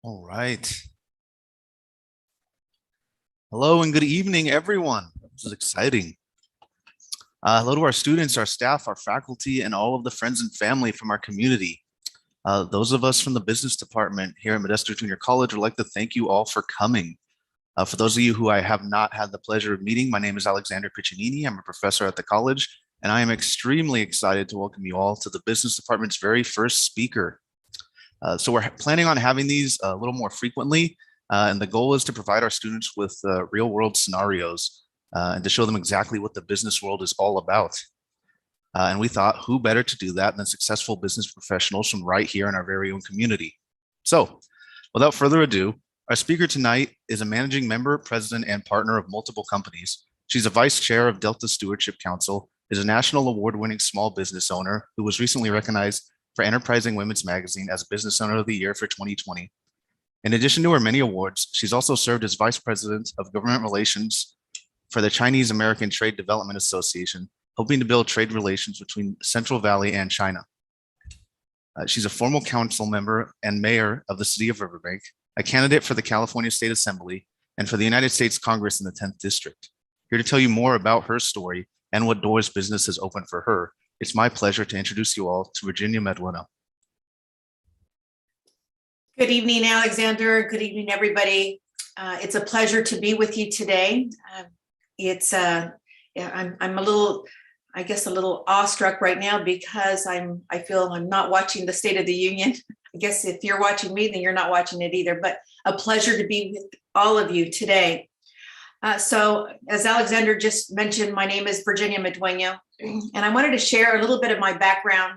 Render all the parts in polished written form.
All right. Hello and good evening, everyone. This is exciting. Hello to our students, our staff, our faculty, and all of the friends and family from our community. Those of us from the business department here at Modesto Junior College would like to thank you all for coming. For those of you who I have not had the pleasure of meeting, my name is Alexander Piccinini. I'm a professor at the college, and I am extremely excited to welcome you all to the business department's very first speaker. So we're planning on having these a little more frequently, and the goal is to provide our students with real world scenarios and to show them exactly what the business world is all about. And we thought, who better to do that than successful business professionals from right here in our very own community. So without further ado, our speaker tonight is a managing member, president, and partner of multiple companies. She's a vice chair of Delta Stewardship Council, is a national award-winning small business owner who was recently recognized for Enterprising Women's Magazine as Business Owner of the Year for 2020. In addition to her many awards, she's also served as Vice President of Government Relations for the Chinese American Trade Development Association, hoping to build trade relations between Central Valley and China. She's a former council member and mayor of the city of Riverbank, a candidate for the California State Assembly, and for the United States Congress in the 10th District. Here to tell you more about her story and what doors business has opened for her, it's my pleasure to introduce you all to Virginia Madueno. Good evening, Alexander. Good evening, everybody. It's a pleasure to be with you today. I'm a little, I guess, a little awestruck right now because I feel I'm not watching the State of the Union. I guess if you're watching me, then you're not watching it either, but a pleasure to be with all of you today. So as Alexander just mentioned, my name is Virginia Madueno, and I wanted to share a little bit of my background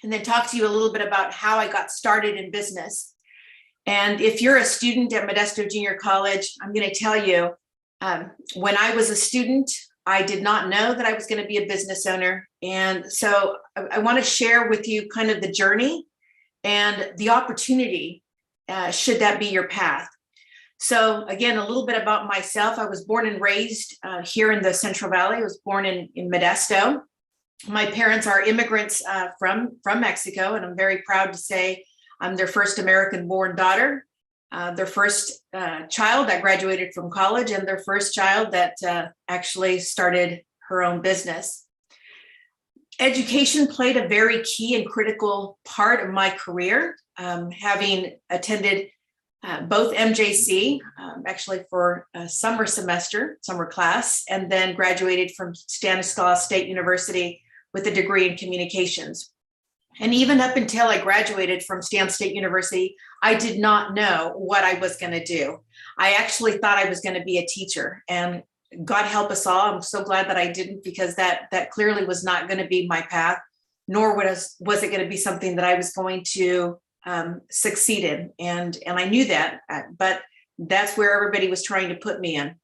and then talk to you a little bit about how I got started in business. And if you're a student at Modesto Junior College, I'm going to tell you, when I was a student, I did not know that I was going to be a business owner. And so I want to share with you kind of the journey and the opportunity, should that be your path. So again, a little bit about myself. I was born and raised here in the Central Valley. I was born in Modesto. My parents are immigrants from Mexico, and I'm very proud to say I'm their first American-born daughter, their first child that graduated from college, and their first child that actually started her own business. Education played a very key and critical part of my career, having attended both MJC, actually for a summer class, and then graduated from Stanislaus State University with a degree in communications. And even up until I graduated from Stan State University, I did not know what I was going to do. I actually thought I was going to be a teacher, and God help us all. I'm so glad that I didn't, because that clearly was not going to be my path, nor was it going to be something that I was going to succeed in. And I knew that, but that's where everybody was trying to put me in.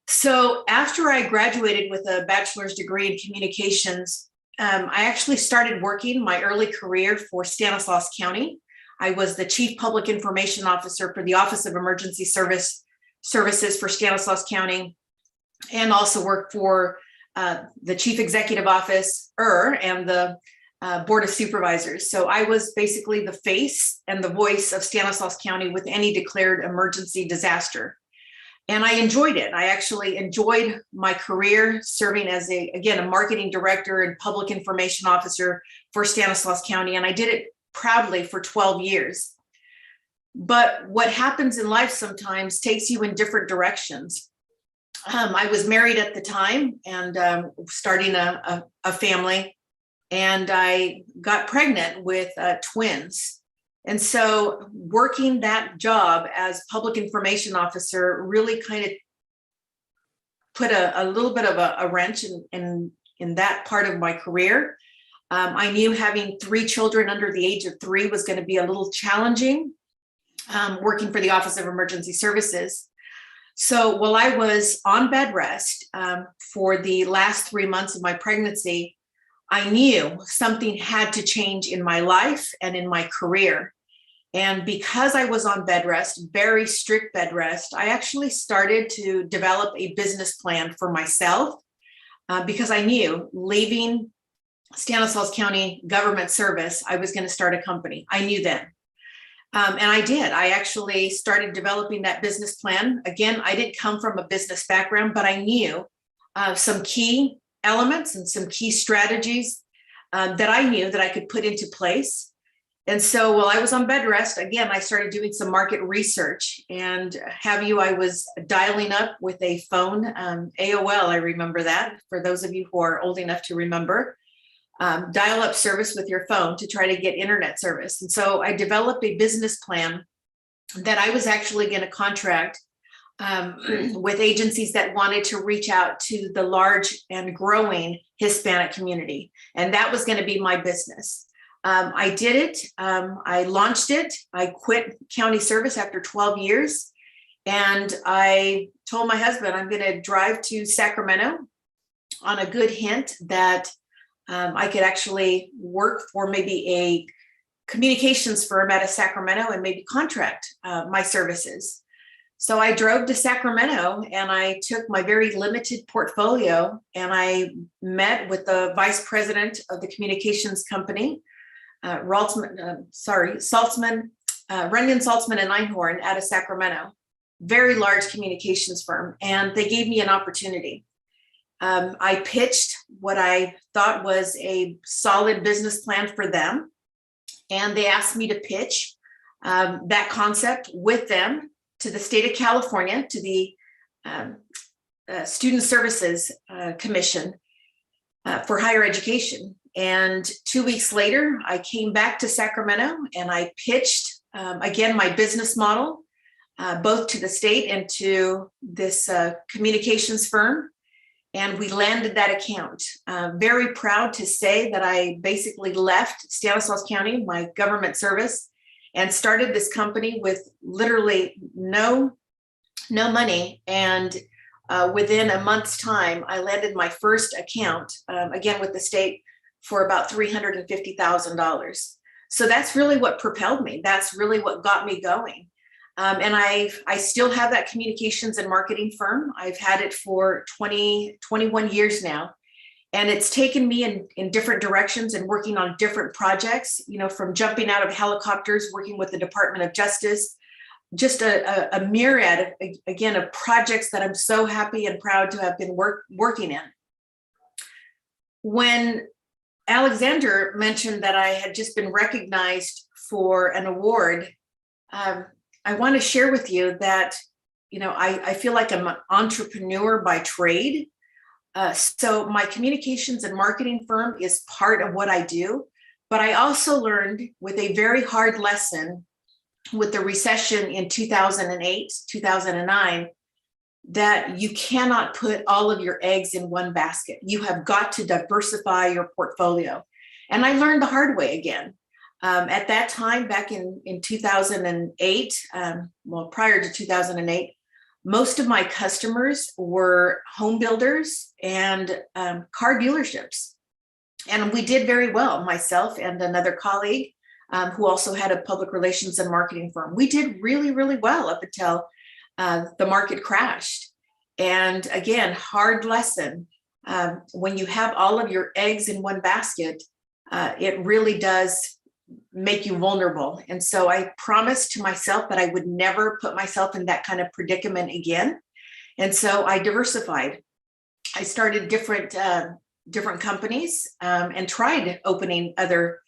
So after I graduated with a bachelor's degree in communications, I actually started working my early career for Stanislaus County. I was the Chief Public Information Officer for the Office of Emergency Services for Stanislaus County, and also worked for the Chief Executive Office and the Board of Supervisors. So I was basically the face and the voice of Stanislaus County with any declared emergency disaster. And I enjoyed it. I actually enjoyed my career serving as a marketing director and public information officer for Stanislaus County. And I did it proudly for 12 years. But what happens in life sometimes takes you in different directions. I was married at the time and starting a family, and I got pregnant with twins. And so working that job as public information officer really kind of put a little bit of a wrench in that part of my career. I knew having 3 children under the age of 3 was going to be a little challenging, working for the Office of Emergency Services. So while I was on bed rest for the last 3 months of my pregnancy, I knew something had to change in my life and in my career. And because I was on bed rest, very strict bed rest, I actually started to develop a business plan for myself because I knew leaving Stanislaus County government service, I was going to start a company. I knew then. And I did. I actually started developing that business plan. Again, I didn't come from a business background, but I knew some key elements and some key strategies that I knew that I could put into place. And so while I was on bed rest, again, I started doing some market research, and I was dialing up with a phone, AOL, I remember that, for those of you who are old enough to remember, dial-up service with your phone to try to get internet service. And so I developed a business plan that I was actually going to contract with agencies that wanted to reach out to the large and growing Hispanic community. And that was going to be my business. I did it. I launched it. I quit county service after 12 years. And I told my husband, I'm going to drive to Sacramento on a good hint that I could actually work for maybe a communications firm out of Sacramento and maybe contract my services. So I drove to Sacramento and I took my very limited portfolio and I met with the vice president of the communications company, Runyon, Saltzman and Einhorn out of Sacramento, very large communications firm. And they gave me an opportunity. I pitched what I thought was a solid business plan for them. And they asked me to pitch that concept with them to the state of California, to the Student Services Commission for Higher Education. And 2 weeks later, I came back to Sacramento and I pitched, again, my business model, both to the state and to this communications firm. And we landed that account. Very proud to say that I basically left Stanislaus County, my government service, and started this company with literally no money. And within a month's time, I landed my first account, again with the state, for about $350,000. So that's really what propelled me. That's really what got me going. And I still have that communications and marketing firm. I've had it for 21 years now. And it's taken me in different directions and working on different projects, from jumping out of helicopters, working with the Department of Justice, just a myriad, again, of projects that I'm so happy and proud to have been working in. When Alexander mentioned that I had just been recognized for an award, I want to share with you that, I feel like I'm an entrepreneur by trade. So my communications and marketing firm is part of what I do, but I also learned with a very hard lesson with the recession in 2008, 2009, that you cannot put all of your eggs in one basket. You have got to diversify your portfolio. And I learned the hard way again. At that time, back in 2008, prior to 2008, most of my customers were home builders and car dealerships. And we did very well, myself and another colleague who also had a public relations and marketing firm. We did really, really well up until the market crashed. And again, hard lesson. When you have all of your eggs in one basket, it really does make you vulnerable. And so I promised to myself that I would never put myself in that kind of predicament again. And so I diversified. I started different companies and tried opening other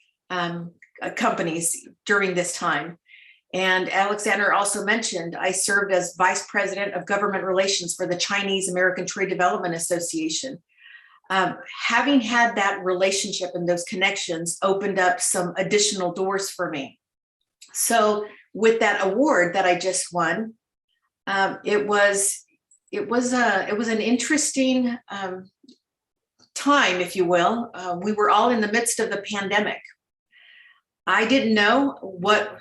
companies during this time. And Alexander also mentioned I served as Vice President of Government Relations for the Chinese American Trade Development Association. Having had that relationship and those connections opened up some additional doors for me. So with that award that I just won, it was an interesting time, if you will. We were all in the midst of the pandemic. I didn't know what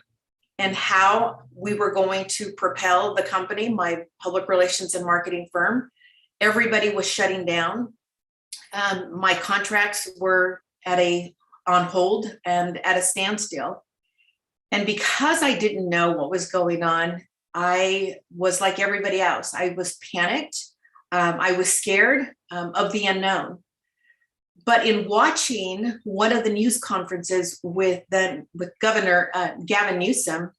and how we were going to propel the company, my public relations and marketing firm. Everybody was shutting down. My contracts were on hold and at a standstill. And because I didn't know what was going on, I was like everybody else. I was panicked. I was scared of the unknown. But in watching one of the news conferences with Governor Gavin Newsom,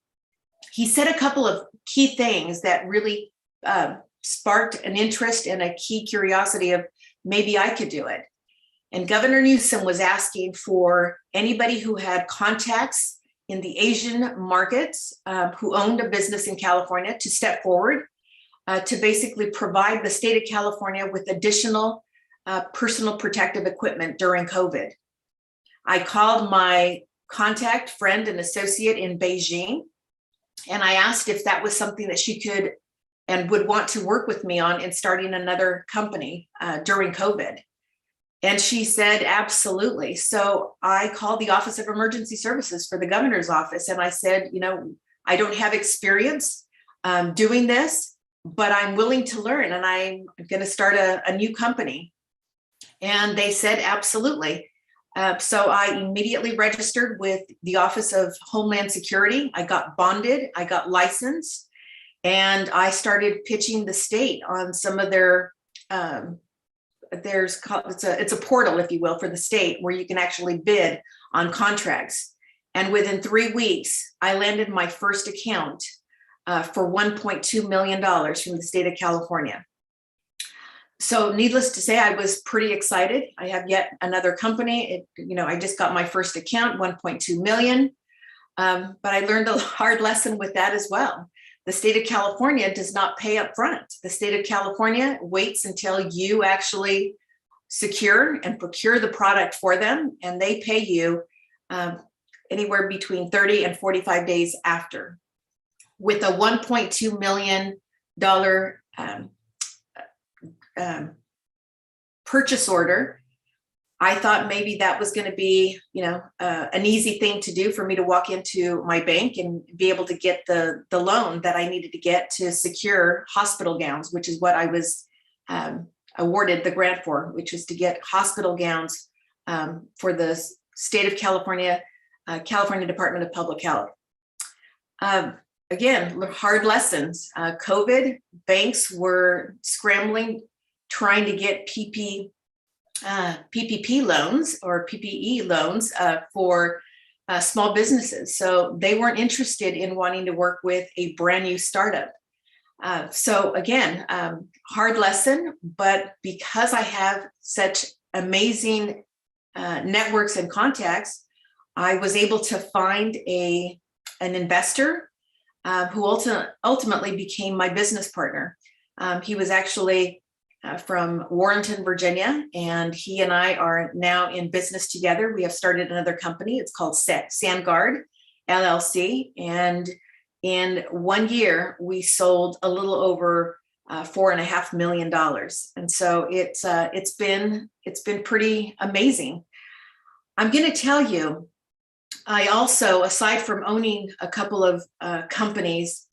he said a couple of key things that really sparked an interest and a key curiosity of maybe I could do it. And Governor Newsom was asking for anybody who had contacts in the Asian markets who owned a business in California to step forward to basically provide the state of California with additional personal protective equipment during COVID. I called my contact, friend, and associate in Beijing, and I asked if that was something that she could and would want to work with me on in starting another company during COVID. And she said, absolutely. So I called the Office of Emergency Services for the governor's office. And I said, I don't have experience doing this, but I'm willing to learn. And I'm going to start a new company. And they said, absolutely. So I immediately registered with the Office of Homeland Security. I got bonded, I got licensed, and I started pitching the state on some of their it's a portal, if you will, for the state where you can actually bid on contracts. And within 3 weeks, I landed my first account for $1.2 million from the state of California. So needless to say, I was pretty excited. I have yet another company. I just got my first account, 1.2 million. But I learned a hard lesson with that as well. The state of California does not pay up front. The state of California waits until you actually secure and procure the product for them, and they pay you anywhere between 30 and 45 days after. With a $1.2 million purchase order, I thought maybe that was going to be, an easy thing to do for me to walk into my bank and be able to get the loan that I needed to get to secure hospital gowns, which is what I was awarded the grant for, which is to get hospital gowns for the state of California, California Department of Public Health. Again, hard lessons. COVID, banks were scrambling, trying to get PPP loans or PPE loans for small businesses. So they weren't interested in wanting to work with a brand new startup. So again, hard lesson, but because I have such amazing networks and contacts, I was able to find an investor who ultimately became my business partner. He was actually from Warrenton, Virginia, and he and I are now in business together. We have started another company. It's called Sandguard LLC, and in 1 year we sold a little over $4.5 million. And so it's been pretty amazing. I'm going to tell you, I also, aside from owning a couple of companies,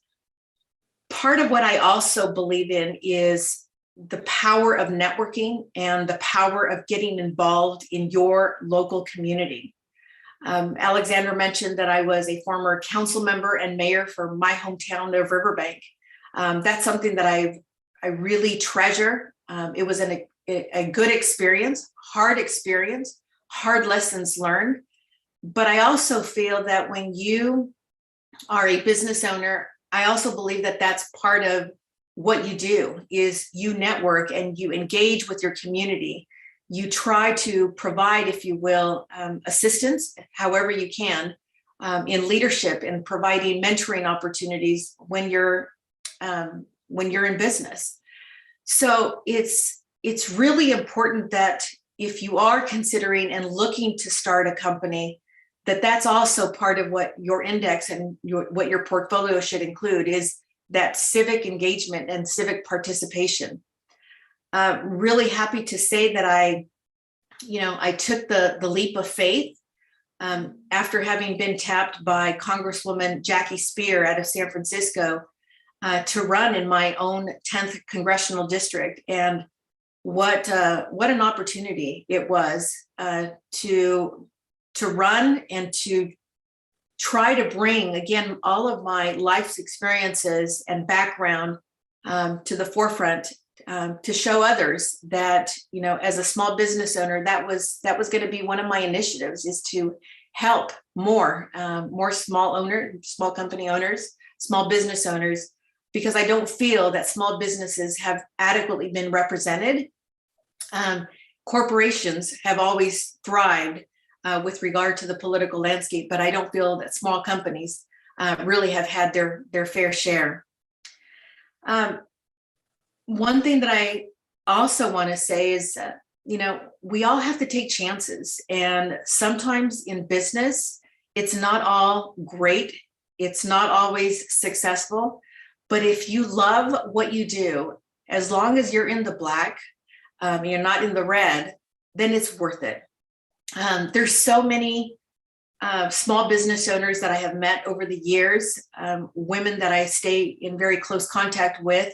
part of what I also believe in is the power of networking and the power of getting involved in your local community. Alexandra mentioned that I was a former council member and mayor for my hometown of Riverbank. That's something that I really treasure. It was a good experience, hard lessons learned. But I also feel that when you are a business owner, I also believe that that's part of what you do is you network and you engage with your community. You try to provide, if you will, assistance, however you can, in leadership and providing mentoring opportunities when you're in business. So it's really important that if you are considering and looking to start a company, that's also part of what your index and what your portfolio should include is that civic engagement and civic participation. Really happy to say that I took the leap of faith after having been tapped by Congresswoman Jackie Spear out of San Francisco to run in my own 10th congressional district. And what an opportunity it was to run and to try to bring, again, all of my life's experiences and background to the forefront to show others that, as a small business owner, that was going to be one of my initiatives, is to help more small company owners small business owners, because I don't feel that small businesses have adequately been represented. Corporations have always thrived with regard to the political landscape, but I don't feel that small companies really have had their fair share. One thing that I also want to say is, we all have to take chances. And sometimes in business, it's not all great. It's not always successful. But if you love what you do, as long as you're in the black, you're not in the red, then it's worth it. There's so many small business owners that I have met over the years, women that I stay in very close contact with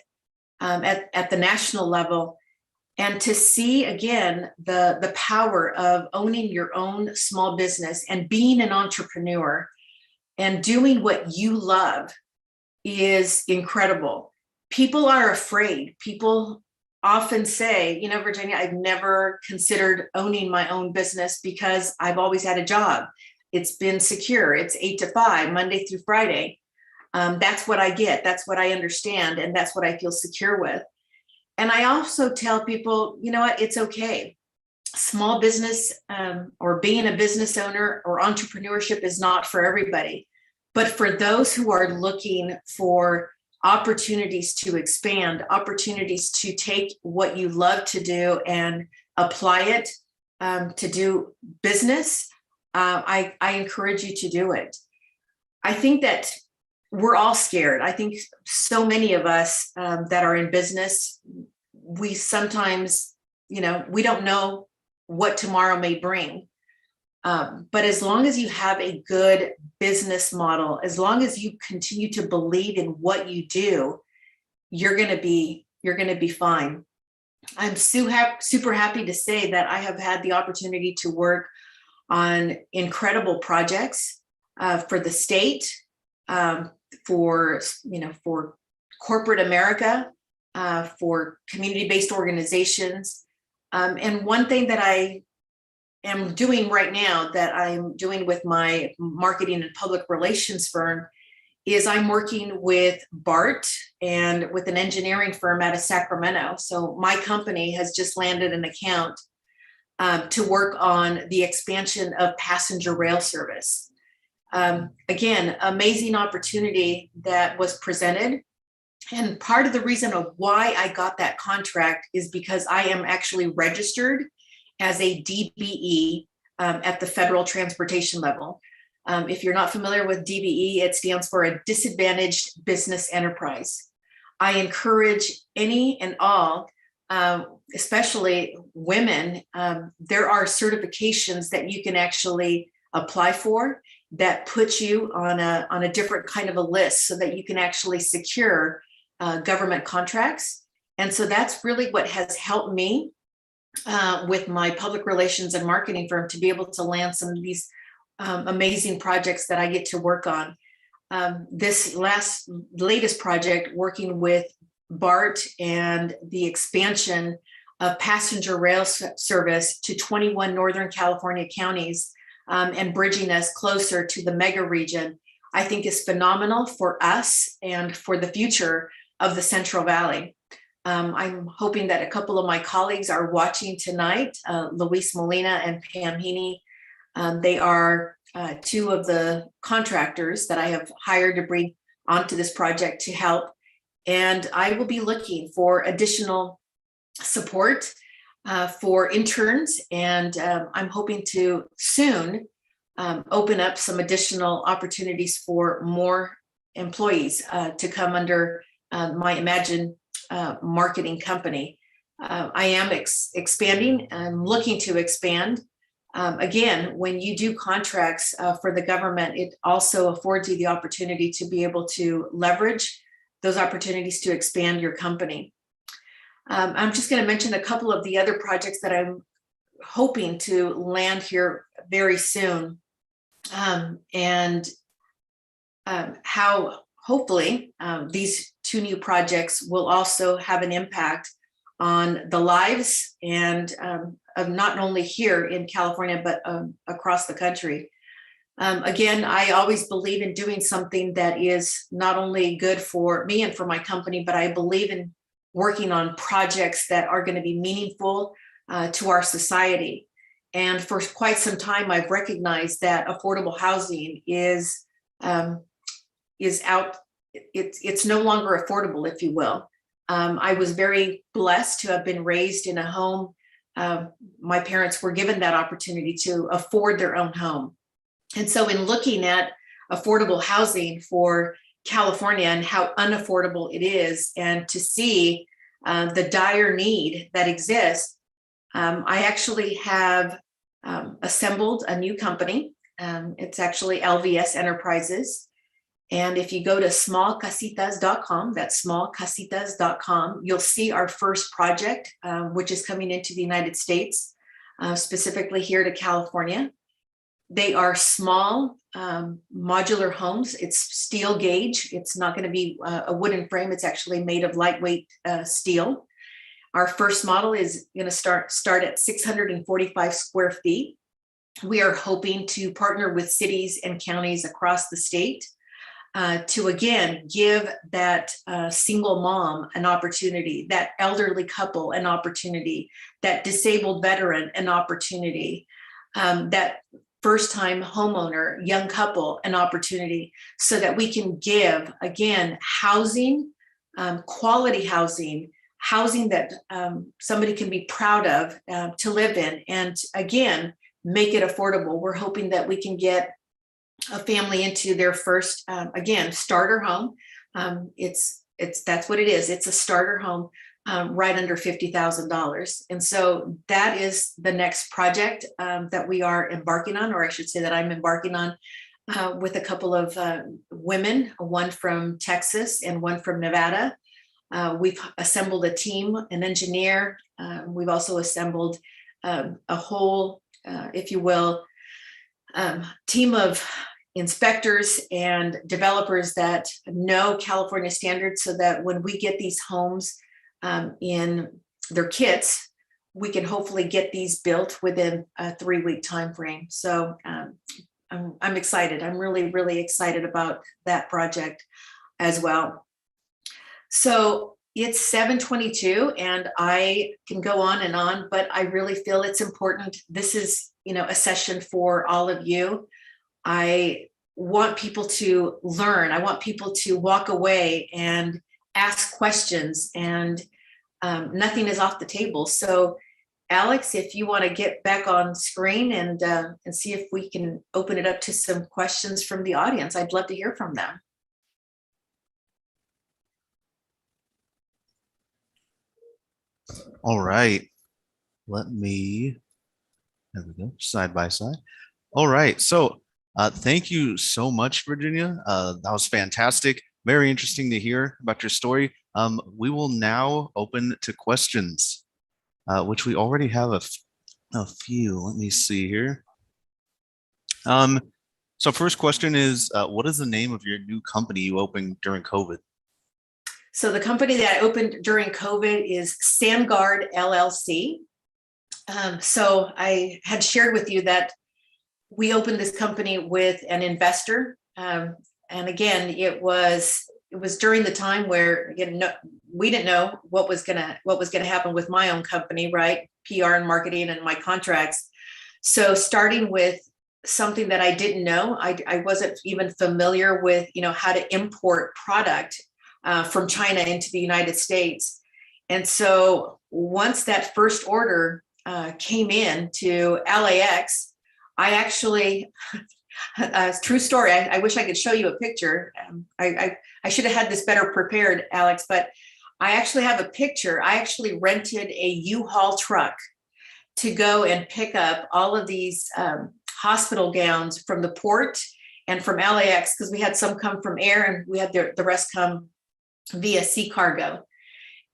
at the national level. And to see, again, the power of owning your own small business and being an entrepreneur and doing what you love is incredible. People are afraid. People often say, Virginia, I've never considered owning my own business because I've always had a job. It's been secure. It's 8 to 5, Monday through Friday. That's what I get. That's what I understand. And that's what I feel secure with. And I also tell people, you know what, it's okay. Small business or being a business owner or entrepreneurship is not for everybody. But for those who are looking for opportunities to expand, opportunities to take what you love to do and apply it to do business, I encourage you to do it. I think that we're all scared. I think so many of us that are in business, we sometimes, we don't know what tomorrow may bring. But as long as you have a good business model, as long as you continue to believe in what you do, you're going to be fine. I'm super happy to say that I have had the opportunity to work on incredible projects for the state, for corporate America, for community-based organizations. And one thing that I am doing right now, that I'm doing with my marketing and public relations firm, is I'm working with BART and with an engineering firm out of Sacramento. So my company has just landed an account to work on the expansion of passenger rail service. Again, amazing opportunity that was presented. And part of the reason of why I got that contract is because I am actually registered as a DBE at the federal transportation level. If you're not familiar with DBE, it stands for a disadvantaged business enterprise. I encourage any and all, especially women, there are certifications that you can actually apply for that put you on a different kind of a list so that you can actually secure government contracts. And so that's really what has helped me with my public relations and marketing firm to be able to land some of these amazing projects that I get to work on. This latest project, working with BART and the expansion of passenger rail service to 21 Northern California counties and bridging us closer to the mega region, I think is phenomenal for us and for the future of the Central Valley. I'm hoping that a couple of my colleagues are watching tonight, Luis Molina and Pam Heaney. They are two of the contractors that I have hired to bring onto this project to help. And I will be looking for additional support for interns. And I'm hoping to soon open up some additional opportunities for more employees to come under my Imagine marketing company. I am expanding. I'm looking to expand. Again, when you do contracts for the government, it also affords you the opportunity to be able to leverage those opportunities to expand your company. I'm just going to mention a couple of the other projects that I'm hoping to land here very soon, and how hopefully these two new projects will also have an impact on the lives and of not only here in California, but across the country. Again, I always believe in doing something that is not only good for me and for my company, but I believe in working on projects that are going to be meaningful to our society. And for quite some time, I've recognized that affordable housing is out. It's no longer affordable, if you will. I was very blessed to have been raised in a home. My parents were given that opportunity to afford their own home. And so in looking at affordable housing for California and how unaffordable it is, and to see the dire need that exists, I actually have assembled a new company. It's actually LVS Enterprises. And if you go to smallcasitas.com, that's smallcasitas.com, you'll see our first project, which is coming into the United States, specifically here to California. They are small modular homes. It's steel gauge. It's not going to be a wooden frame. It's actually made of lightweight steel. Our first model is going to start at 645 square feet. We are hoping to partner with cities and counties across the state to, again, give that single mom an opportunity, that elderly couple an opportunity, that disabled veteran an opportunity, that first-time homeowner, young couple an opportunity, so that we can give, again, housing, quality housing, housing that somebody can be proud of to live in, and again, make it affordable. We're hoping that we can get a family into their first, again, starter home. That's what it is. It's a starter home right under $50,000. And so that is the next project that we are embarking on, or I should say that I'm embarking on with a couple of women, one from Texas and one from Nevada. We've assembled a team, an engineer. We've also assembled a whole, if you will, team of inspectors and developers that know California standards, so that when we get these homes in their kits, we can hopefully get these built within a 3-week time frame. So I'm excited. I'm really, really excited about that project as well. So it's 7:22 and I can go on and on, but I really feel it's important. This is, a session for all of you. I want people to learn. I want people to walk away and ask questions, and nothing is off the table. So Alex, if you want to get back on screen and see if we can open it up to some questions from the audience, I'd love to hear from them. All right. There we go, side by side. All right. So thank you so much, Virginia. That was fantastic. Very interesting to hear about your story. We will now open to questions, which we already have a few. Let me see here. So first question is, what is the name of your new company you opened during COVID? So the company that I opened during COVID is Sandguard LLC. So I had shared with you that we opened this company with an investor. And again, it was during the time where we didn't know what was gonna happen with my own company, right? PR and marketing and my contracts. So starting with something that I didn't know, I wasn't even familiar with, how to import product from China into the United States. And so once that first order came in to LAX, I actually, true story, I wish I could show you a picture. I should have had this better prepared, Alex, but I actually have a picture. I actually rented a U-Haul truck to go and pick up all of these hospital gowns from the port and from LAX, because we had some come from air and we had the rest come via sea cargo.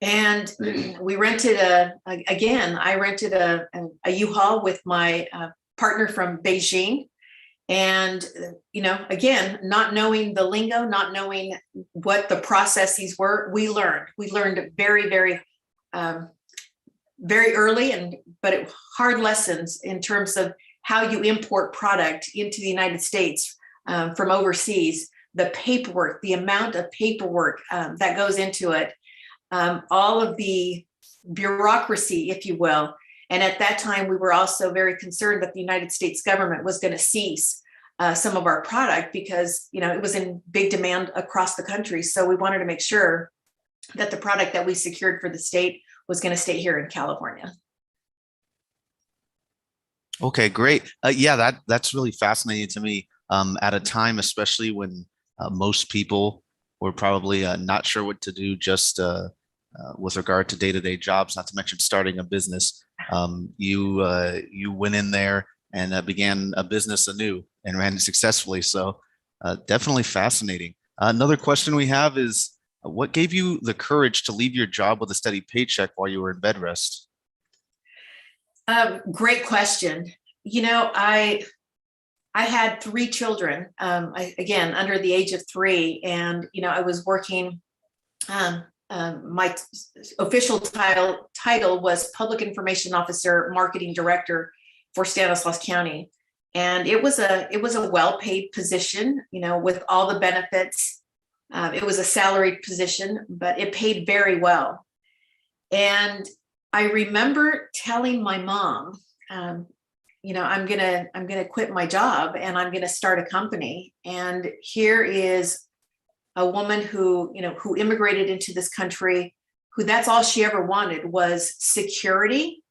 And we rented I rented a U-Haul with my partner from Beijing. And, again, not knowing the lingo, not knowing what the processes were, we learned very, very, very early, but hard lessons in terms of how you import product into the United States from overseas, the paperwork, the amount of paperwork that goes into it, all of the bureaucracy, if you will. And at that time, we were also very concerned that the United States government was going to seize some of our product because, it was in big demand across the country. So we wanted to make sure that the product that we secured for the state was going to stay here in California. Okay, great. Yeah, that's really fascinating to me. At a time, especially when most people were probably not sure what to do, just with regard to day-to-day jobs, not to mention starting a business. You went in there and began a business anew and ran it successfully. So definitely fascinating. Another question we have is, what gave you the courage to leave your job with a steady paycheck while you were in bed rest? Great question. I had 3 children, again, under the age of 3. And, I was working, my official title was Public Information Officer, Marketing Director for Stanislaus County. And it was a well-paid position, with all the benefits. It was a salaried position, but it paid very well. And I remember telling my mom, I'm gonna quit my job and I'm gonna start a company. And here is a woman who immigrated into this country, who that's all she ever wanted was security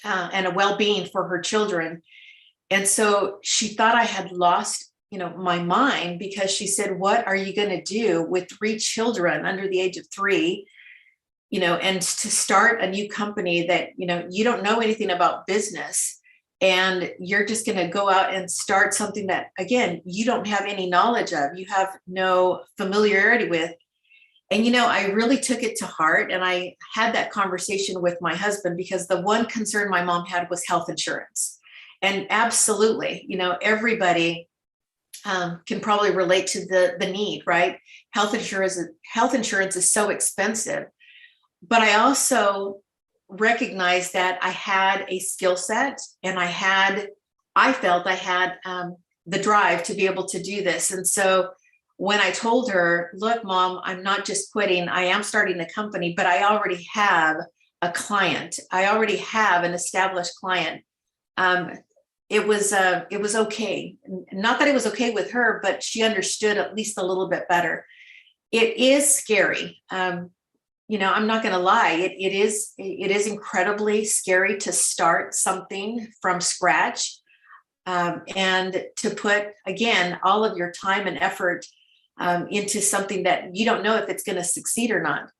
and a well-being for her children. And so she thought I had lost, my mind, because she said, "What are you going to do with 3 children under the age of 3? And to start a new company that, you don't know anything about business, and you're just going to go out and start something that, again, you don't have any knowledge of, you have no familiarity with." And, I really took it to heart. And I had that conversation with my husband, because the one concern my mom had was health insurance. And absolutely, everybody can probably relate to the need, right? Health insurance is so expensive. But I also recognized that I had a skill set, and I felt I had the drive to be able to do this. And so when I told her, "Look, Mom, I'm not just quitting, I am starting a company, but I already have a client. I already have an established client." It was okay. Not that it was okay with her, but she understood at least a little bit better. It is scary. I'm not going to lie. It is incredibly scary to start something from scratch, and to put, again, all of your time and effort into something that you don't know if it's going to succeed or not.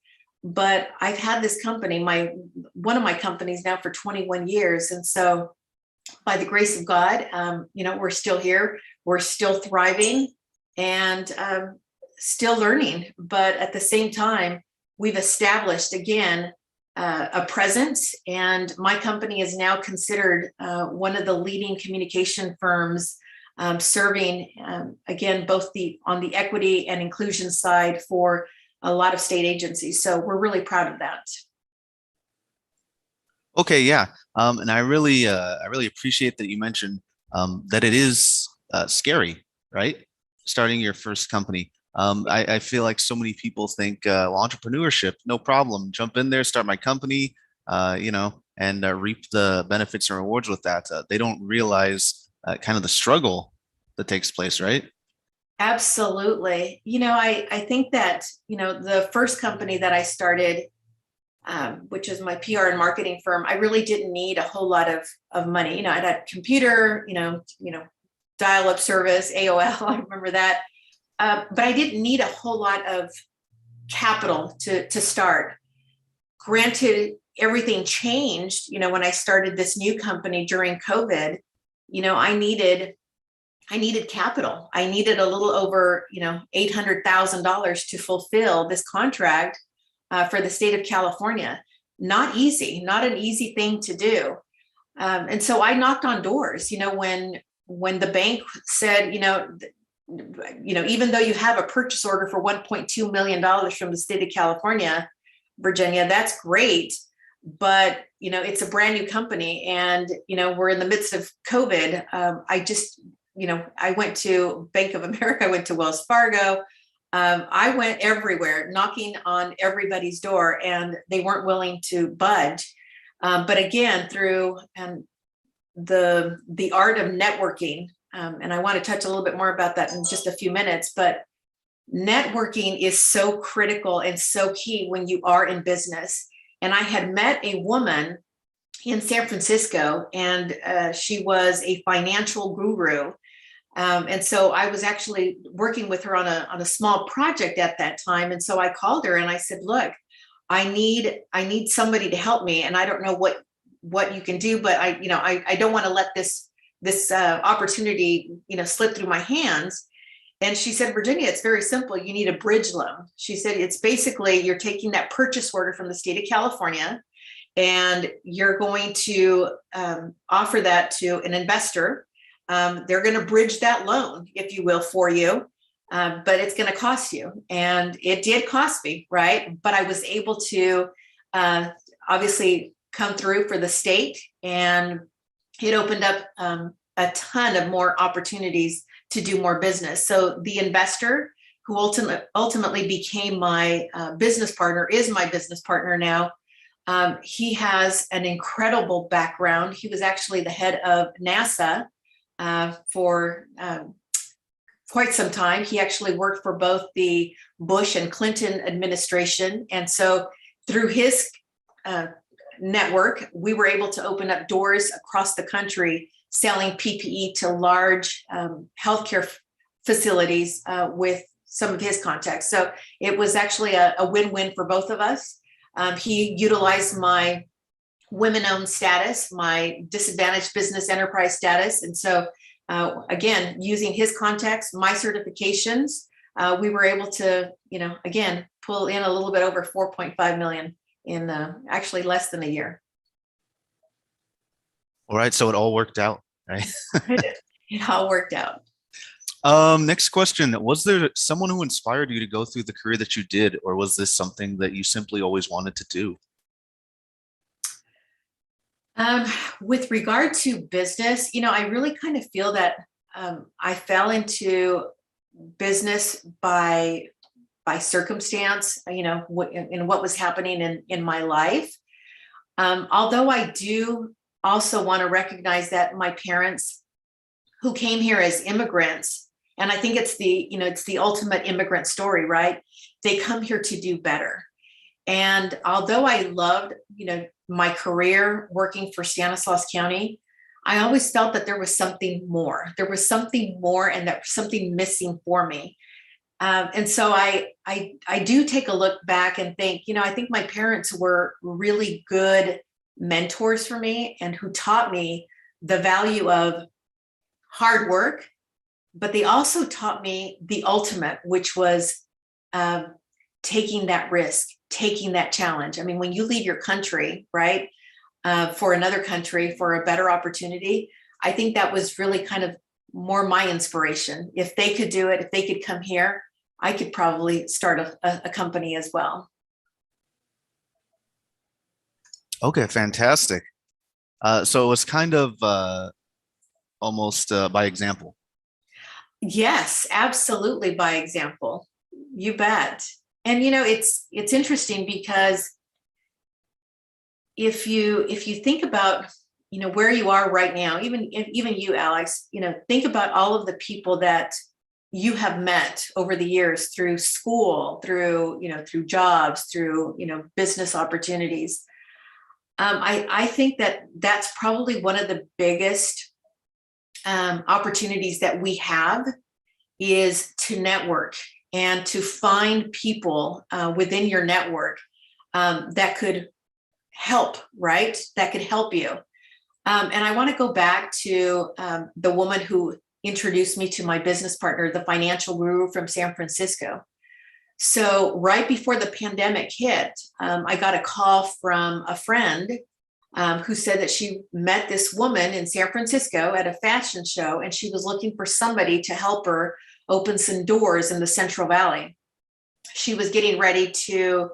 But I've had this company, one of my companies now, for 21 years. And so by the grace of God, we're still here, we're still thriving, and still learning. But at the same time, we've established, again, a presence, and my company is now considered one of the leading communication firms, serving, again, both on the equity and inclusion side for a lot of state agencies. So we're really proud of that. Okay, yeah, and I really appreciate that you mentioned that it is scary, right? Starting your first company. I feel like so many people think, well, entrepreneurship, no problem, jump in there, start my company, and reap the benefits and rewards with that. They don't realize kind of the struggle that takes place, right? Absolutely. I think that, the first company that I started, which is my PR and marketing firm, I really didn't need a whole lot of money. I had a computer, dial-up service, AOL, I remember that. But I didn't need a whole lot of capital to start. Granted, everything changed, when I started this new company during COVID. I needed capital. I needed a little over, $800,000 to fulfill this contract for the state of California. Not easy, not an easy thing to do. And so I knocked on doors, when the bank said, even though you have a purchase order for $1.2 million from the state of California, Virginia, that's great, but it's a brand new company, and, we're in the midst of COVID. I went to Bank of America, I went to Wells Fargo. I went everywhere, knocking on everybody's door, and they weren't willing to budge. But again, through the art of networking, and I want to touch a little bit more about that in just a few minutes, but networking is so critical and so key when you are in business. And I had met a woman in San Francisco, and she was a financial guru. And so I was actually working with her on a small project at that time. And so I called her and I said, look, I need somebody to help me. And I don't know what you can do, but I don't want to let this opportunity, slip through my hands. And she said, Virginia, it's very simple. You need a bridge loan. She said, it's basically, you're taking that purchase order from the state of California, and you're going to offer that to an investor. They're going to bridge that loan, if you will, for you, but it's going to cost you. And it did cost me, right? But I was able to obviously come through for the state, and it opened up a ton of more opportunities to do more business. So the investor who ultimately became my business partner is my business partner now. He has an incredible background. He was actually the head of NASA for quite some time. He actually worked for both the Bush and Clinton administration. And so through his network, we were able to open up doors across the country selling PPE to large healthcare facilities with some of his contacts. So it was actually a win-win for both of us. He utilized my women-owned status, my disadvantaged business enterprise status. And so again, using his contacts, my certifications, we were able to, again, pull in a little bit over 4.5 million in actually less than a year. All right. So it all worked out, right? It all worked out. Next question. Was there someone who inspired you to go through the career that you did, or was this something that you simply always wanted to do? With regard to business, I really kind of feel that I fell into business by circumstance, in what was happening in my life. Although I do also want to recognize that my parents, who came here as immigrants, and I think it's the ultimate immigrant story, right? They come here to do better. And although I loved, my career working for Stanislaus County, I always felt that there was something more. There was something more, and that something missing for me. And so I do take a look back and think, I think my parents were really good mentors for me, and who taught me the value of hard work, but they also taught me the ultimate, which was taking that risk, taking that challenge. I mean, when you leave your country, right, for another country, for a better opportunity, I think that was really kind of more my inspiration. If they could do it, if they could come here, I could probably start a company as well. Okay, fantastic. So it was kind of almost by example. Yes, absolutely, by example. You bet. And it's interesting because if you think about where you are right now, even you, Alex, think about all of the people that you have met over the years through school, through jobs, through business opportunities. I think that's probably one of the biggest opportunities that we have, is to network and to find people within your network that could help, right? That could help you. And I want to go back to the woman who introduced me to my business partner, the financial guru from San Francisco. So right before the pandemic hit, I got a call from a friend who said that she met this woman in San Francisco at a fashion show, and she was looking for somebody to help her open some doors in the Central Valley. She was getting ready to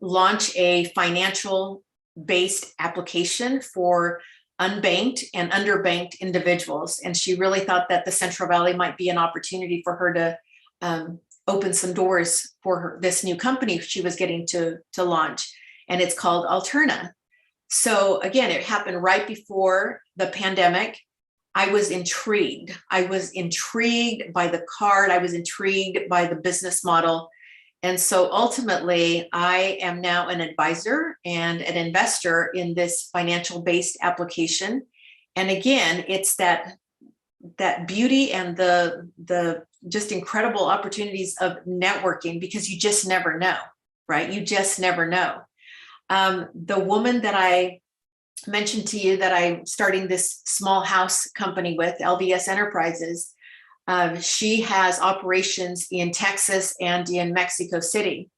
launch a financial based application for unbanked and underbanked individuals. And she really thought that the Central Valley might be an opportunity for her to open some doors for her, this new company she was getting to launch. And it's called Alterna. So again, it happened right before the pandemic. I was intrigued. I was intrigued by the card. I was intrigued by the business model. And so ultimately, I am now an advisor and an investor in this financial-based application. And again, it's that beauty and the just incredible opportunities of networking, because you just never know, right? You just never know. The woman that I mentioned to you that I'm starting this small house company with, LBS Enterprises, she has operations in Texas and in Mexico City.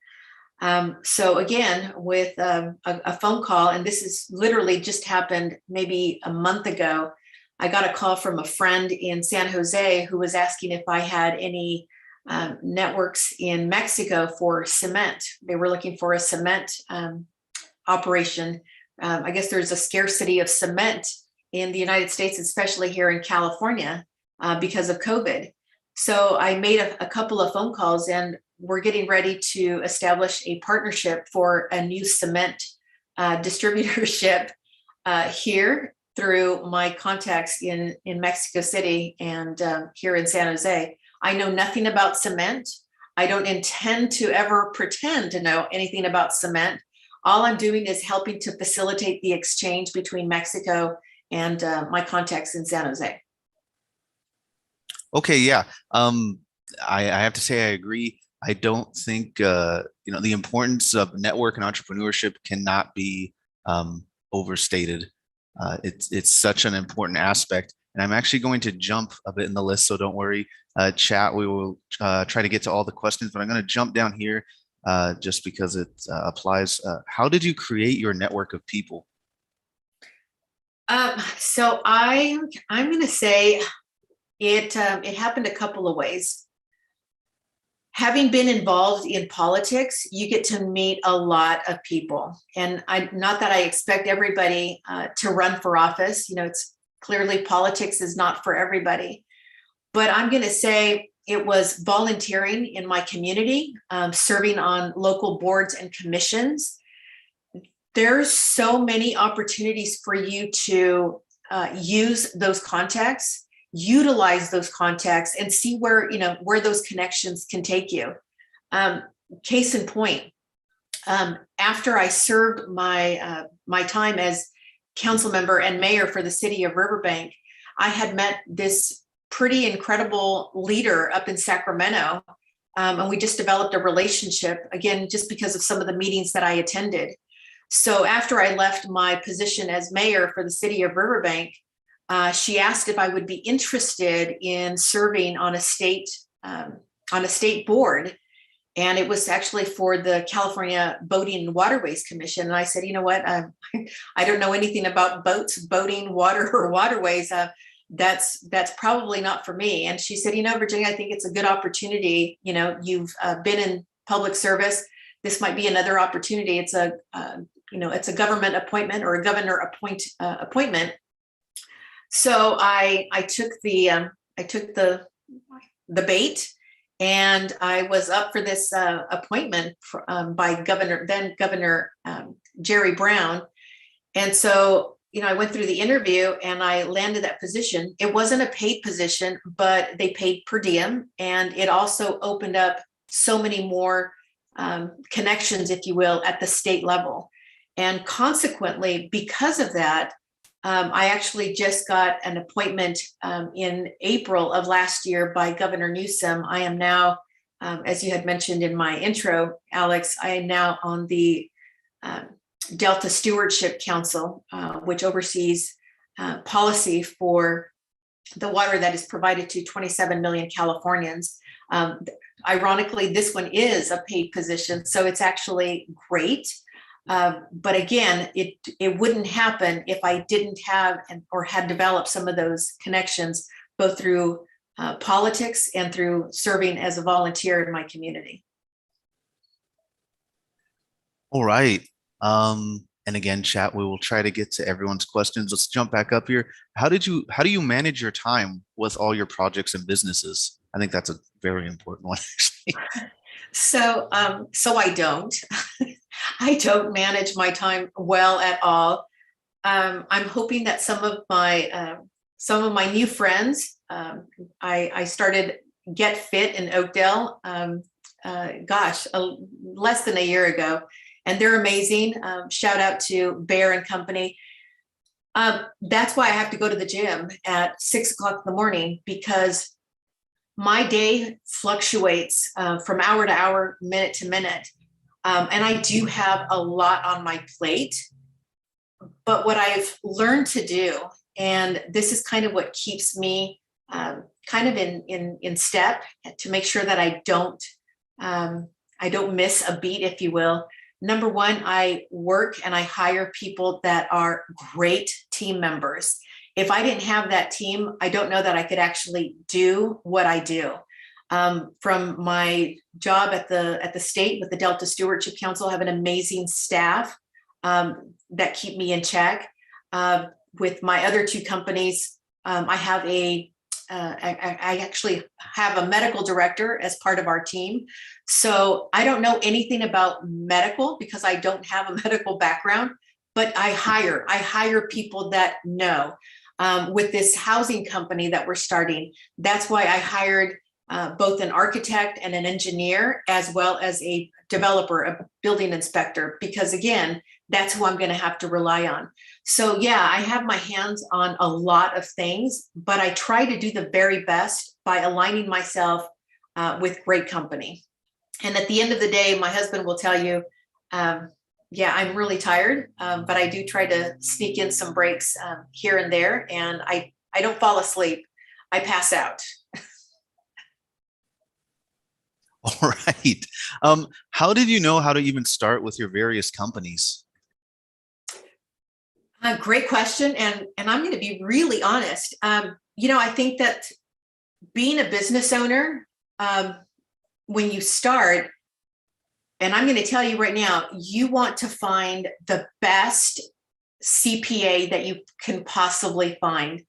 So again, with a phone call, and this is literally just happened maybe a month ago, I got a call from a friend in San Jose who was asking if I had any networks in Mexico for cement. They were looking for a cement operation. I guess there's a scarcity of cement in the United States, especially here in California, because of COVID. So I made a couple of phone calls, and we're getting ready to establish a partnership for a new cement distributorship here through my contacts in Mexico City and here in San Jose. I know nothing about cement. I don't intend to ever pretend to know anything about cement. All I'm doing is helping to facilitate the exchange between Mexico and my contacts in San Jose. Okay, yeah. I have to say I agree. I don't think the importance of network and entrepreneurship cannot be overstated. It's such an important aspect. And I'm actually going to jump a bit in the list, so don't worry. Chat, we will try to get to all the questions, but I'm going to jump down here just because it applies. How did you create your network of people? So I'm going to say it happened a couple of ways. Having been involved in politics, you get to meet a lot of people. And not that I expect everybody to run for office. It's clearly politics is not for everybody. But I'm going to say it was volunteering in my community, serving on local boards and commissions. There's so many opportunities for you to use those contacts, utilize those contacts, and see where those connections can take you. Case in point, after I served my time as council member and mayor for the city of Riverbank, I had met this pretty incredible leader up in Sacramento, and we just developed a relationship, again, just because of some of the meetings that I attended. So after I left my position as mayor for the city of Riverbank, she asked if I would be interested in serving on a state board. And it was actually for the California Boating and Waterways Commission. And I said, you know what, I don't know anything about boats, boating, water, or waterways. That's probably not for me. And she said, Virginia, I think it's a good opportunity. You've been in public service. This might be another opportunity. It's a government appointment or a governor appointment. So I took the bait, and I was up for this appointment by then Governor Jerry Brown. And so, I went through the interview and I landed that position. It wasn't a paid position, but they paid per diem. And it also opened up so many more connections, if you will, at the state level. And consequently, because of that, I actually just got an appointment in April of last year by Governor Newsom. I am now, as you had mentioned in my intro, Alex, I am now on the Delta Stewardship Council, which oversees policy for the water that is provided to 27 million Californians. Ironically, this one is a paid position, so it's actually great. But again, it wouldn't happen if I didn't have or had developed some of those connections, both through politics and through serving as a volunteer in my community. All right. And again, chat, we will try to get to everyone's questions. Let's jump back up here. How do you manage your time with all your projects and businesses? I think that's a very important one, actually. So I don't. I don't manage my time well at all. I'm hoping that some of my new friends. I started Get Fit in Oakdale. Less than a year ago, and they're amazing. Shout out to Bear and Company. That's why I have to go to the gym at 6 o'clock in the morning, because my day fluctuates from hour to hour, minute to minute. And I do have a lot on my plate. But what I've learned to do, and this is kind of what keeps me kind of in step to make sure that I don't miss a beat, if you will. Number one, I work and I hire people that are great team members. If I didn't have that team, I don't know that I could actually do what I do. From my job at the state with the Delta Stewardship Council, I have an amazing staff that keep me in check. With my other two companies, I actually have a medical director as part of our team. So I don't know anything about medical because I don't have a medical background, but I hire people that know. With this housing company that we're starting, that's why I hired both an architect and an engineer, as well as a developer, a building inspector, because again, that's who I'm going to have to rely on. So yeah, I have my hands on a lot of things, but I try to do the very best by aligning myself with great company. And at the end of the day, my husband will tell you, yeah, I'm really tired, but I do try to sneak in some breaks here and there, and I don't fall asleep. I pass out. All right. How did you know how to even start with your various companies? Great question. And I'm going to be really honest. I think that being a business owner, when you start, and I'm going to tell you right now, you want to find the best CPA that you can possibly find.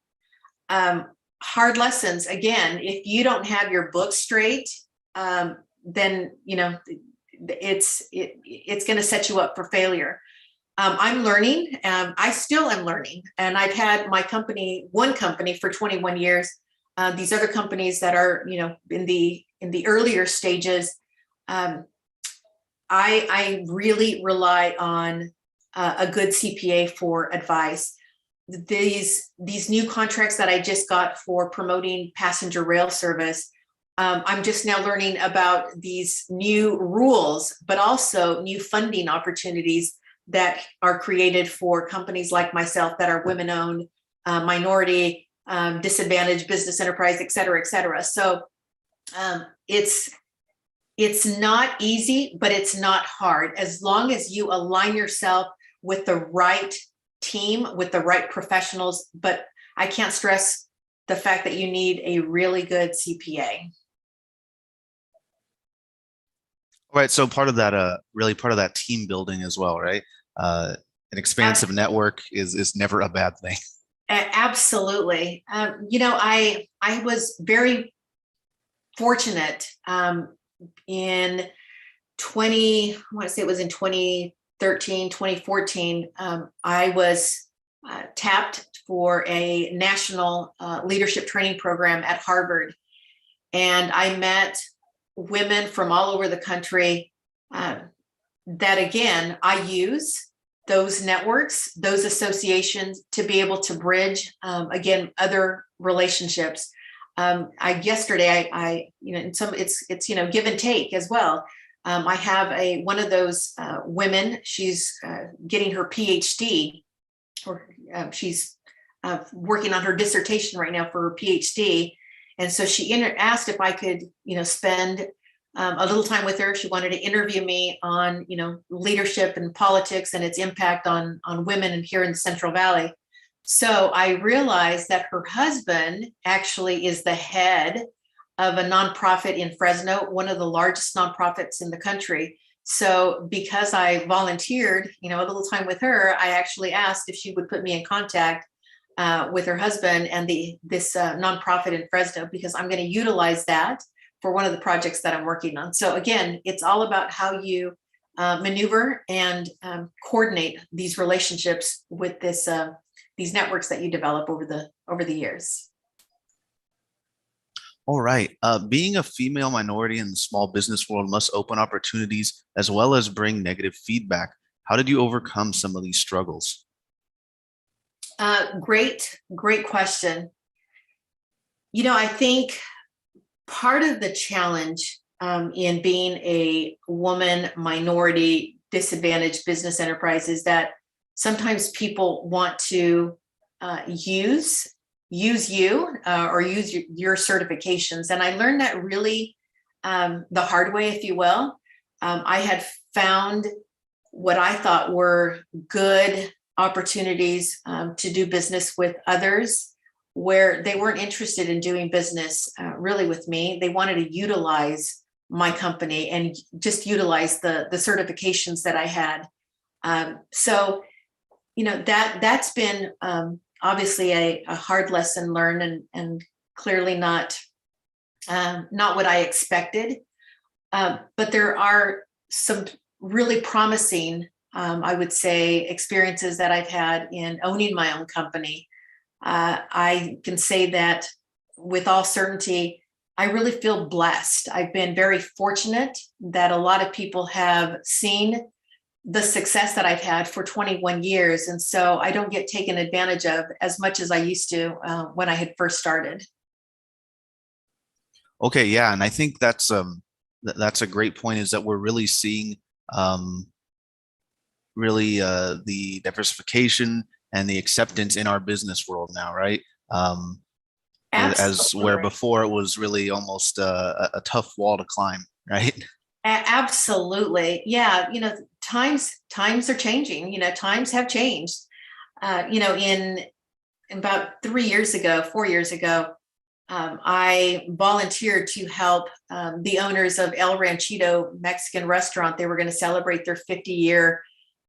Hard lessons. Again, if you don't have your book straight, then, it's going to set you up for failure. I'm learning. I still am learning. And I've had one company for 21 years. These other companies that are, in the earlier stages, I really rely on a good CPA for advice. These new contracts that I just got for promoting passenger rail service, I'm just now learning about these new rules, but also new funding opportunities that are created for companies like myself that are women-owned, minority, disadvantaged business enterprise, et cetera, et cetera. So it's not easy, but it's not hard. As long as you align yourself with the right team, with the right professionals. But I can't stress the fact that you need a really good CPA. All right. So part of that team building as well, right? An expansive network is never a bad thing. Absolutely. I was very fortunate in 2013, 2014. I was tapped for a national leadership training program at Harvard. And I met women from all over the country that, again, I use those networks, those associations to be able to bridge, again, other relationships. Yesterday, it's give and take as well. I have one of those women. She's getting her PhD, or she's working on her dissertation right now for her PhD. And so she asked if I could, spend a little time with her. She wanted to interview me on, leadership and politics and its impact on women and here in the Central Valley. So I realized that her husband actually is the head of a nonprofit in Fresno, one of the largest nonprofits in the country. So because I volunteered, a little time with her, I actually asked if she would put me in contact with her husband and this nonprofit in Fresno, because I'm going to utilize that for one of the projects that I'm working on. So again, it's all about how you maneuver and coordinate these relationships with these networks that you develop over the years. All right. Being a female minority in the small business world must open opportunities as well as bring negative feedback. How did you overcome some of these struggles? Great question. I think part of the challenge in being a woman, minority, disadvantaged business enterprise is that sometimes people want to use you or use your certifications. And I learned that really the hard way, if you will. I had found what I thought were good opportunities to do business with others where they weren't interested in doing business really with me. They wanted to utilize my company and just utilize the certifications that I had. So, that's been obviously a hard lesson learned and clearly not what I expected. But there are some really promising, I would say, experiences that I've had in owning my own company. I can say that with all certainty, I really feel blessed. I've been very fortunate that a lot of people have seen the success that I've had for 21 years. And so I don't get taken advantage of as much as I used to when I had first started. Okay, yeah, and I think that's a great point, is that we're really seeing the diversification and the acceptance in our business world now, right? As where before it was really almost a tough wall to climb, right? Absolutely. Yeah. Times are changing, times have changed. In about 4 years ago, I volunteered to help the owners of El Ranchito Mexican restaurant. They were going to celebrate their 50-year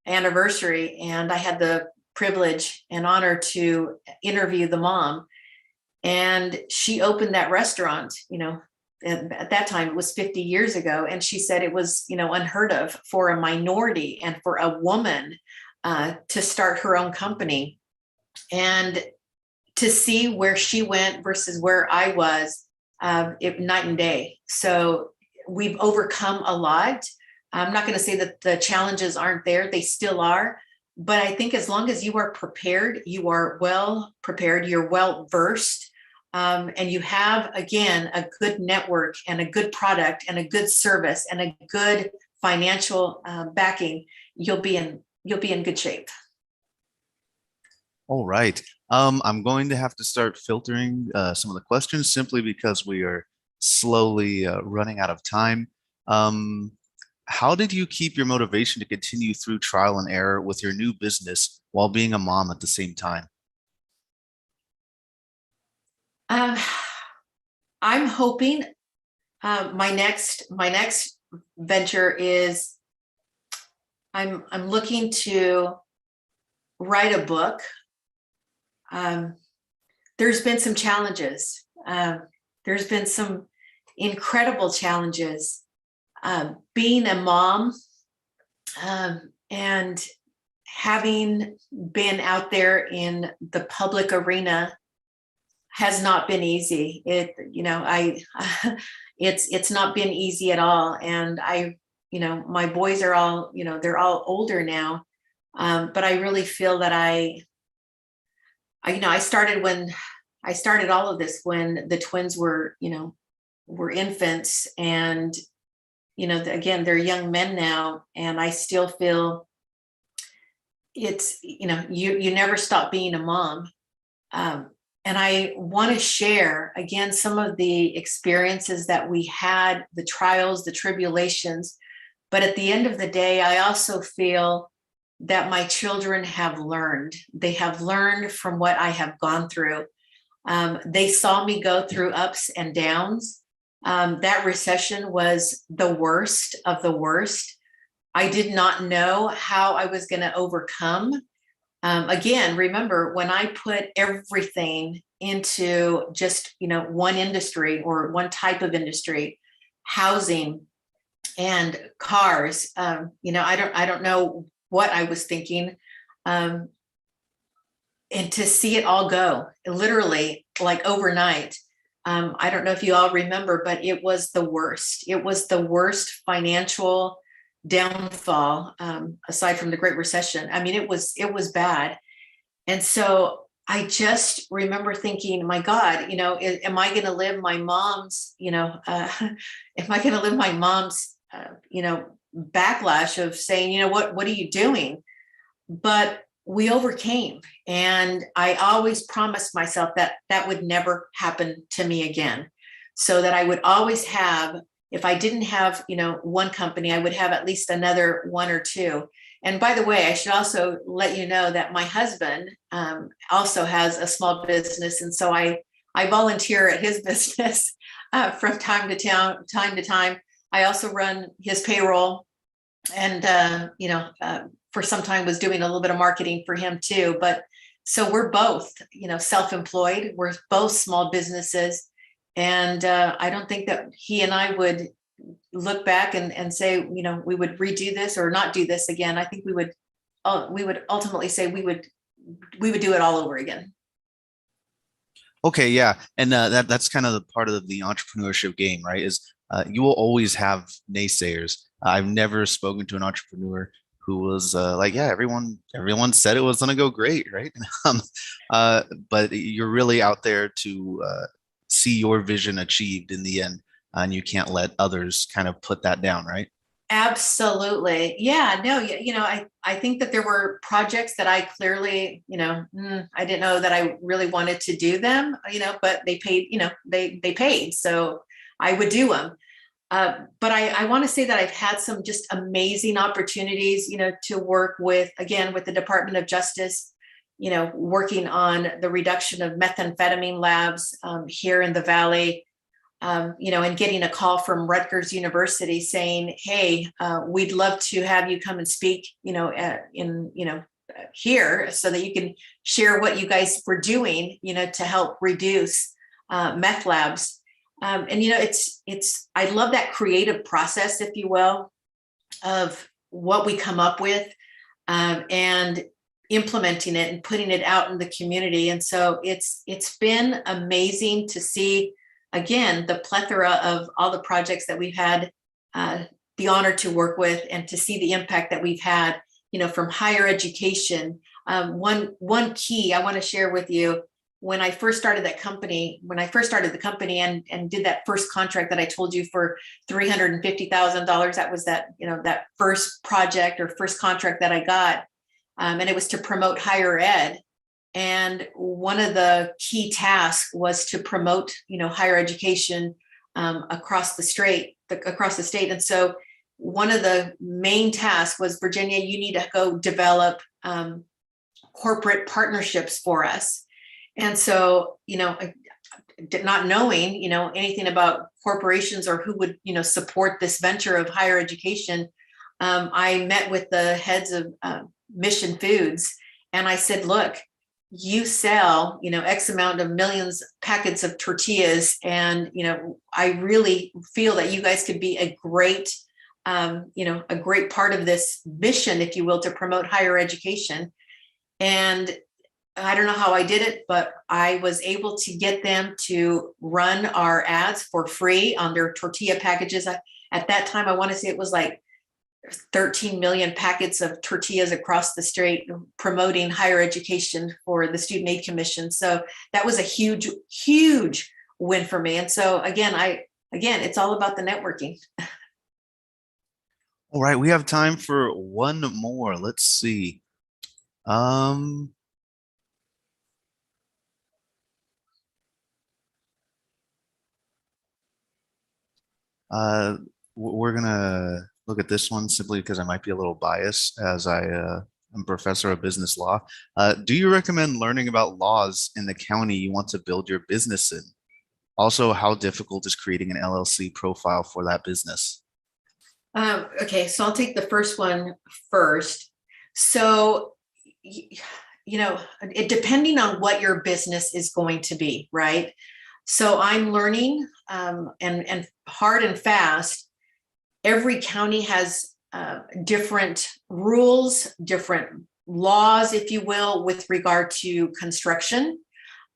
anniversary. And I had the privilege and honor to interview the mom. And she opened that restaurant, at that time it was 50 years ago. And she said it was, unheard of for a minority and for a woman to start her own company. And to see where she went versus where I was, night and day. So we've overcome a lot. I'm not going to say that the challenges aren't there. They still are. But I think as long as you are prepared, you are well prepared, you're well versed, and you have, again, a good network and a good product and a good service and a good financial backing, you'll be in good shape. All right. I'm going to have to start filtering some of the questions simply because we are slowly running out of time. How did you keep your motivation to continue through trial and error with your new business while being a mom at the same time? I'm hoping my next venture is I'm looking to write a book. There's been some challenges. There's been some incredible challenges. Being a mom and having been out there in the public arena has not been easy. It's not been easy at all. And my boys are all, they're all older now. But I really feel that I started all of this when the twins were infants, and, again, they're young men now. And I still feel it's, you never stop being a mom. And I want to share, again, some of the experiences that we had, the trials, the tribulations. But at the end of the day, I also feel that my children have learned. They have learned from what I have gone through. They saw me go through ups and downs. That recession was the worst of the worst. I did not know how I was going to overcome. Again, remember when I put everything into just, one industry or one type of industry, housing and cars, I don't know what I was thinking. Um, and to see it all go literally like overnight. I don't know if you all remember, but it was the worst. It was the worst financial downfall, aside from the Great Recession. I mean, it was bad. And so I just remember thinking, my God, am I going to live my mom's, am I going to live my mom's, backlash of saying, what are you doing? But we overcame. And I always promised myself that that would never happen to me again. So that I would always have, if I didn't have, one company, I would have at least another one or two. And by the way, I should also let you know that my husband also has a small business. And so I volunteer at his business from time to time. I also run his payroll and, for some time was doing a little bit of marketing for him too. But so we're both, self-employed. We're both small businesses. And I don't think that he and I would look back and say, we would redo this or not do this again. I think we would ultimately say we would do it all over again. Okay, yeah, and that's kind of the part of the entrepreneurship game, right? Is you will always have naysayers. I've never spoken to an entrepreneur who was like, yeah, everyone said it was going to go great, right? But you're really out there to see your vision achieved in the end, and you can't let others kind of put that down, right? Absolutely. Yeah, no, I think that there were projects that I clearly, I didn't know that I really wanted to do them, but they paid, they paid. So I would do them. But I want to say that I've had some just amazing opportunities, to work with the Department of Justice, working on the reduction of methamphetamine labs here in the Valley, and getting a call from Rutgers University saying, hey, we'd love to have you come and speak, here so that you can share what you guys were doing, to help reduce meth labs. It's I love that creative process, if you will, of what we come up with and implementing it and putting it out in the community. And so it's been amazing to see, again, the plethora of all the projects that we've had the honor to work with and to see the impact that we've had, from higher education. One key I want to share with you. When I first started the company and did that first contract that I told you for $350,000, that was that first project or first contract that I got. And it was to promote higher ed. And one of the key tasks was to promote, higher education across the state. And so one of the main tasks was, Virginia, you need to go develop corporate partnerships for us. And so, not knowing, anything about corporations or who would, support this venture of higher education, I met with the heads of Mission Foods, and I said, look, you sell, X amount of millions packets of tortillas, and, I really feel that you guys could be a great part of this mission, if you will, to promote higher education. And I don't know how I did it, but I was able to get them to run our ads for free on their tortilla packages. At that time, I want to say it was like 13 million packets of tortillas across the state promoting higher education for the Student Aid Commission. So that was a huge, huge win for me. And so again, it's all about the networking. All right, we have time for one more. Let's see. We're gonna look at this one simply because I might be a little biased as I'm a professor of business law. Do you recommend learning about laws in the county you want to build your business in? Also, how difficult is creating an LLC profile for that business? Okay, so I'll take the first one first. So, it depending on what your business is going to be, right? So I'm learning, and hard and fast. Every county has different rules, different laws, if you will, with regard to construction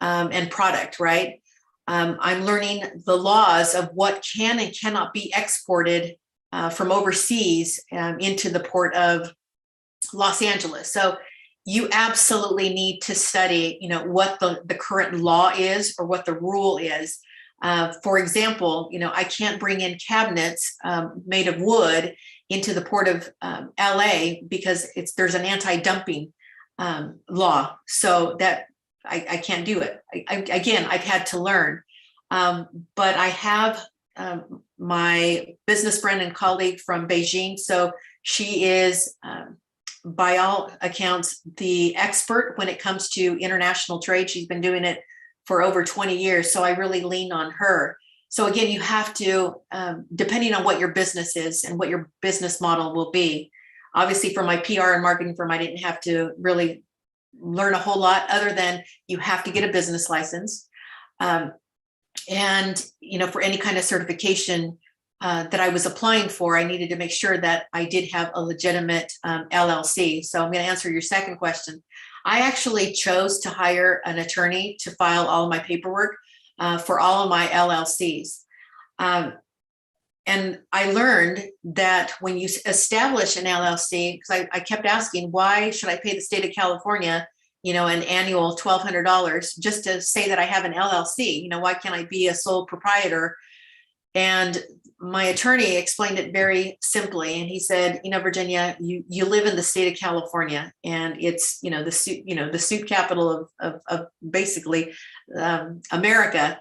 and product, right? I'm learning the laws of what can and cannot be exported from overseas into the port of Los Angeles. So you absolutely need to study, what the current law is or what the rule is. For example, I can't bring in cabinets made of wood into the port of LA because there's an anti-dumping law. So that I can't do it. I've had to learn. But I have my business friend and colleague from Beijing. So she is, by all accounts, the expert when it comes to international trade. She's been doing it for over 20 years. So I really lean on her. So again, you have to, depending on what your business is and what your business model will be. Obviously, for my PR and marketing firm, I didn't have to really learn a whole lot other than you have to get a business license. And, for any kind of certification that I was applying for, I needed to make sure that I did have a legitimate LLC. So I'm going to answer your second question. I actually chose to hire an attorney to file all of my paperwork for all of my LLCs. And I learned that when you establish an LLC, because I kept asking, why should I pay the state of California, an annual $1,200 just to say that I have an LLC? Why can't I be a sole proprietor? And my attorney explained it very simply. And he said, Virginia, you live in the state of California, and it's, the soup capital of basically America.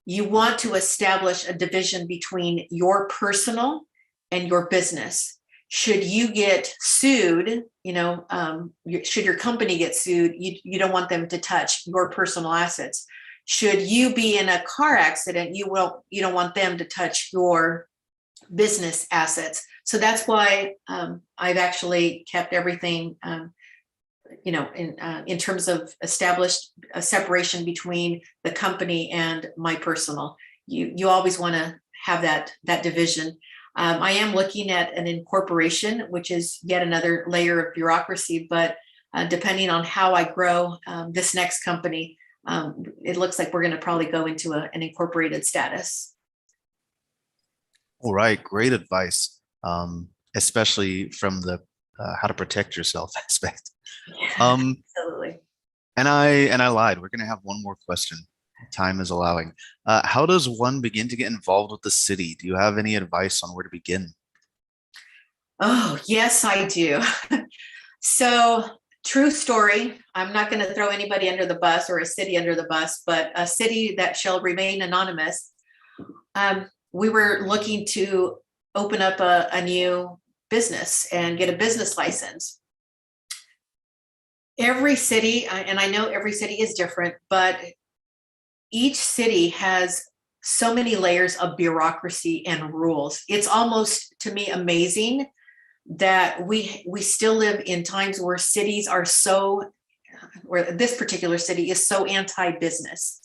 You want to establish a division between your personal and your business. Should you get sued, should your company get sued, you don't want them to touch your personal assets. Should you be in a car accident, you don't want them to touch your business assets. So that's why I've actually kept everything, in terms of established a separation between the company and my personal. You always want to have that division. I am looking at an incorporation, which is yet another layer of bureaucracy, but depending on how I grow this next company, it looks like we're going to probably go into an incorporated status. All right, great advice, especially from the how to protect yourself aspect. Absolutely. And I lied. We're going to have one more question. Time is allowing. How does one begin to get involved with the city? Do you have any advice on where to begin? Oh, yes, I do. So, true story. I'm not going to throw anybody under the bus or a city under the bus, but a city that shall remain anonymous. We were looking to open up a new business and get a business license. Every city, and I know every city is different, but each city has so many layers of bureaucracy and rules. It's almost, to me, amazing that we still live in times where cities are where this particular city is so anti-business.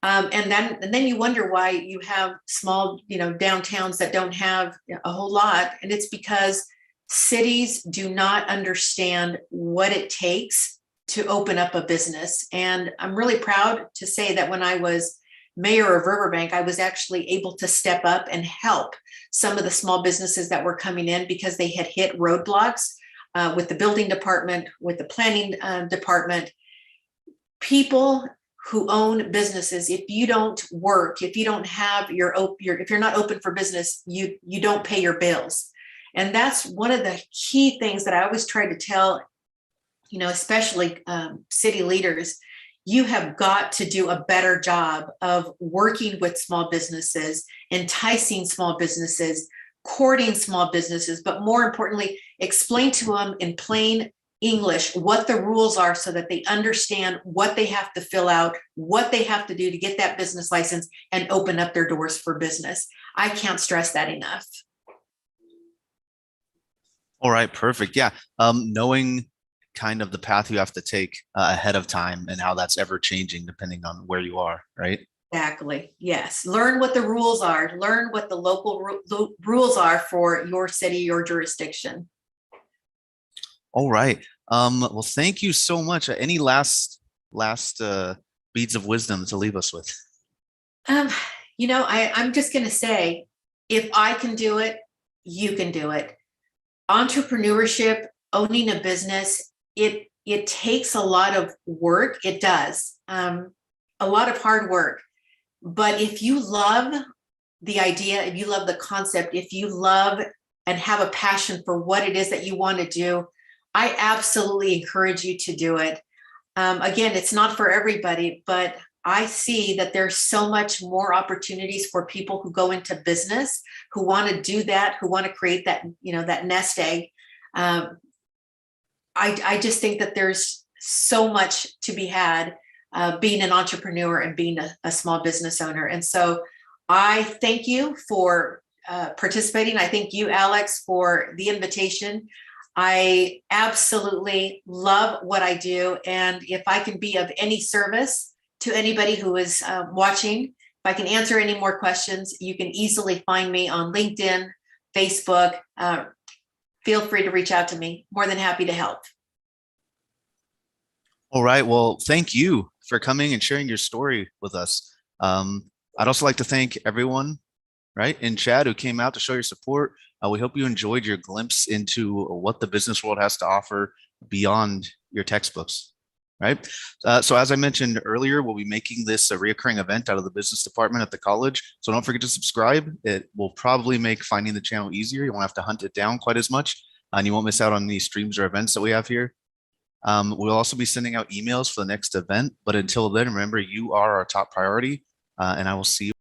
And then you wonder why you have small, downtowns that don't have a whole lot. And it's because cities do not understand what it takes to open up a business. And I'm really proud to say that when I was mayor of Riverbank, I was actually able to step up and help some of the small businesses that were coming in because they had hit roadblocks with the building department, with the planning department. People who own businesses, if you don't work, if you don't have if you're not open for business, you don't pay your bills. And that's one of the key things that I always try to tell, especially city leaders. You have got to do a better job of working with small businesses, enticing small businesses, courting small businesses, but more importantly, explain to them in plain English what the rules are so that they understand what they have to fill out, what they have to do to get that business license and open up their doors for business. I can't stress that enough. All right, perfect. Yeah. Knowing kind of the path you have to take ahead of time and how that's ever changing depending on where you are, right? Exactly. Yes. Learn what the rules are. Learn what the local rules are for your city, your jurisdiction. All right. Well, thank you so much. Any last beads of wisdom to leave us with? Um, I'm just going to say, if I can do it, you can do it. Entrepreneurship, owning a business, it takes a lot of work. It does. A lot of hard work. But if you love the idea, if you love the concept, if you love and have a passion for what it is that you want to do, I absolutely encourage you to do it. Again, it's not for everybody, but I see that there's so much more opportunities for people who go into business, who want to do that, who want to create that, that nest egg. I just think that there's so much to be had being an entrepreneur and being a small business owner. And so I thank you for participating. I thank you, Alex, for the invitation. I absolutely love what I do. And if I can be of any service to anybody who is watching, if I can answer any more questions, you can easily find me on LinkedIn, Facebook. Feel free to reach out to me. More than happy to help. All right. Well, thank you for coming and sharing your story with us. I'd also like to thank everyone, right, in chat who came out to show your support. We hope you enjoyed your glimpse into what the business world has to offer beyond your textbooks, right? So as I mentioned earlier, we'll be making this a reoccurring event out of the business department at the college. So don't forget to subscribe. It will probably make finding the channel easier. You won't have to hunt it down quite as much, and you won't miss out on any streams or events that we have here. We'll also be sending out emails for the next event. But until then, remember, you are our top priority, and I will see you.